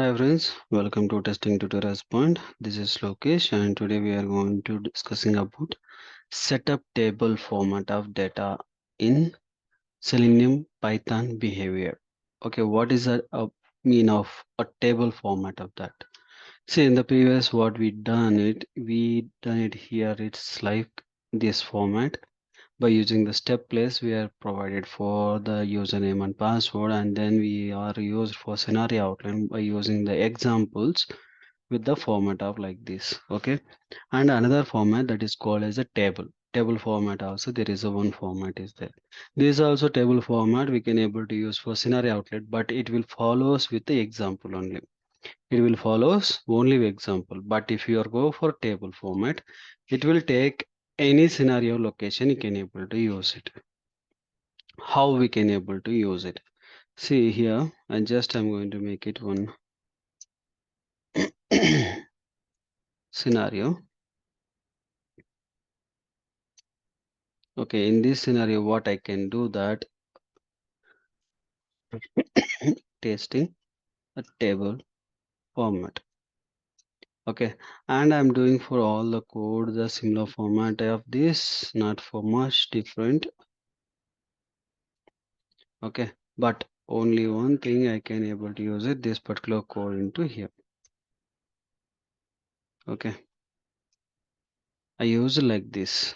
Hi friends, welcome to Testing Tutorials Point. This is Lokesh and today we are going to discussing about setup table format of data in Selenium Python behavior. Okay, what is a mean of a table format of that? See in the previous what we done it here it's like this format by using the step place we are provided for the username and password and then we are used for scenario outline by using the examples with the format of like this. Okay, and another format that is called as a table format. Also there is a one format is there. This also table format we can able to use for scenario outlet, but it will follows with the example only. It will follows only the example, but if you are go for table format, it will take any scenario location you can able to use it. How we can able to use it? See here, and just I'm going to make it one scenario. Okay, in this scenario, what I can do that testing a table format. Okay, and I'm doing for all the code the similar format of this, not for much different. Okay, but only one thing I can able to use it this particular code into here. Okay, I use it like this.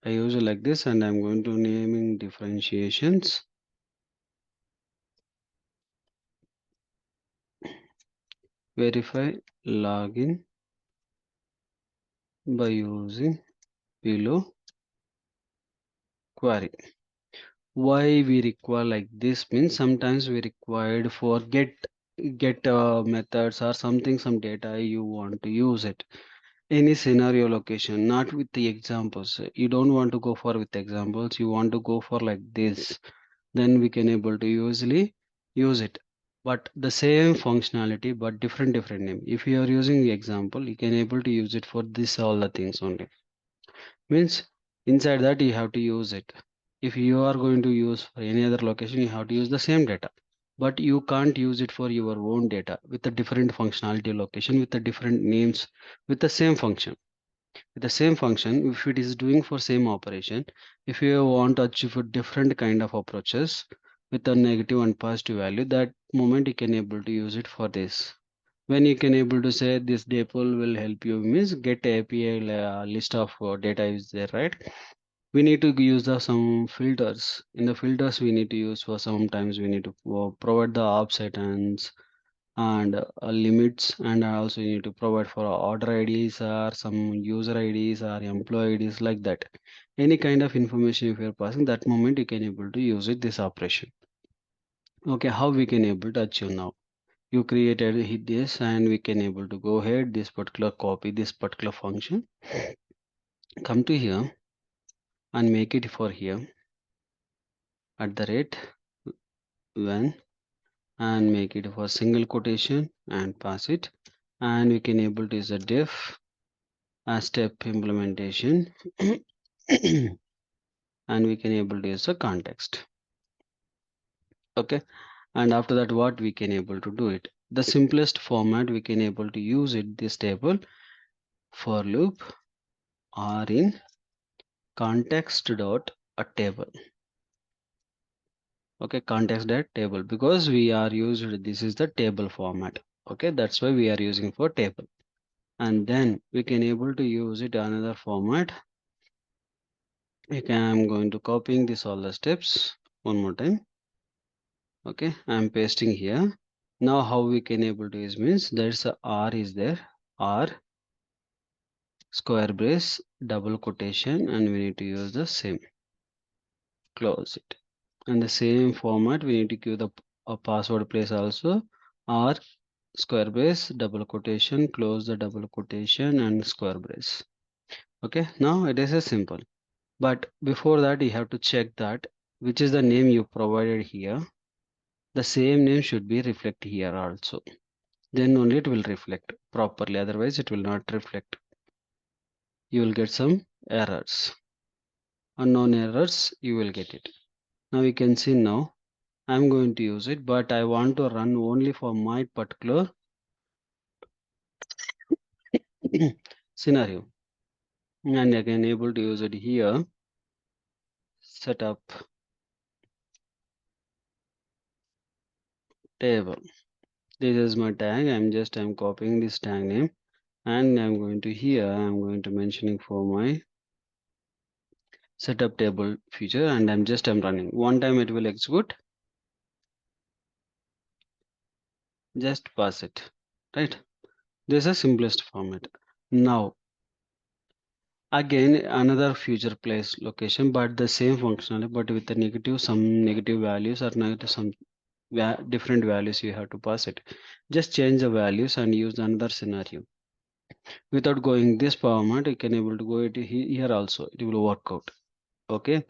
I use it like this, and I'm going to naming differentiations. Verify login by using below query. Why we require like this means sometimes we required for get methods or something, some data you want to use it any scenario location, not with the examples. You don't want to go for with examples, you want to go for like this, then we can able to usually use it, but the same functionality but different name. If you are using the example, you can able to use it for this all the things only. Means inside that you have to use it. If you are going to use for any other location, you have to use the same data, but you can't use it for your own data with a different functionality location with the different names with the same function. With the same function, if it is doing for same operation, if you want to achieve a different kind of approaches with a negative and positive value, that moment you can able to use it for this. When you can able to say this DAPL will help you means get API list of data is there, right? We need to use the some filters. In the filters we need to use for sometimes we need to provide the offset and limits, and also you need to provide for order IDs or some user IDs or employee IDs like that. Any kind of information if you're passing that moment you can able to use it this operation. Okay, how we can able to achieve now? You created hit this and we can able to go ahead this particular copy this particular function, come to here and make it for here at the rate when and make it for single quotation and pass it, and we can able to use a def as step implementation and we can able to use a context. Okay, and after that what we can able to do it, the simplest format we can able to use it this table for loop or in context dot a table. Okay, context dot table, because we are used this is the table format. Okay, that's why we are using for table, and then we can able to use it another format. Okay, I'm going to copying this all the steps one more time. Okay, I'm pasting here. Now how we can able to use means there's a r is there, r square brace double quotation, and we need to use the same, close it, and the same format we need to give the password place also, r square brace double quotation, close the double quotation and square brace. Okay, now it is a simple, but before that you have to check that which is the name you provided here, the same name should be reflect here also, then only it will reflect properly, otherwise it will not reflect. You will get some errors, unknown errors you will get it. Now you can see now I'm going to use it, but I want to run only for my particular scenario. And again, able to use it here. Setup table. This is my tag. I'm copying this tag name, and I'm going to here. I'm going to mentioning for my setup table feature, and I'm running. One time it will execute. Just pass it, right? This is the simplest format. Now again another future place location, but the same functionality, but with the negative, some negative values or negative some different values you have to pass it. Just change the values and use another scenario. Without going this format, you can able to go it here also. It will work out. Okay.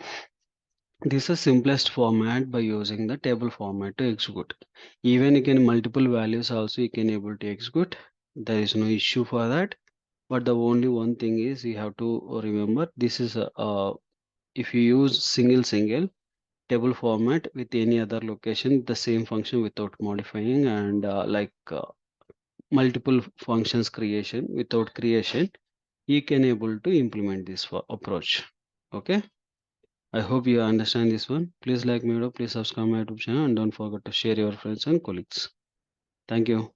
This is simplest format by using the table format to execute. Even you can multiple values also you can able to execute. There is no issue for that. But the only one thing is you have to remember this is if you use single table format with any other location, the same function without modifying and multiple functions creation without creation, you can able to implement this for approach. Okay. I hope you understand this one. Please like my video, please subscribe my YouTube channel, and don't forget to share your friends and colleagues. Thank you.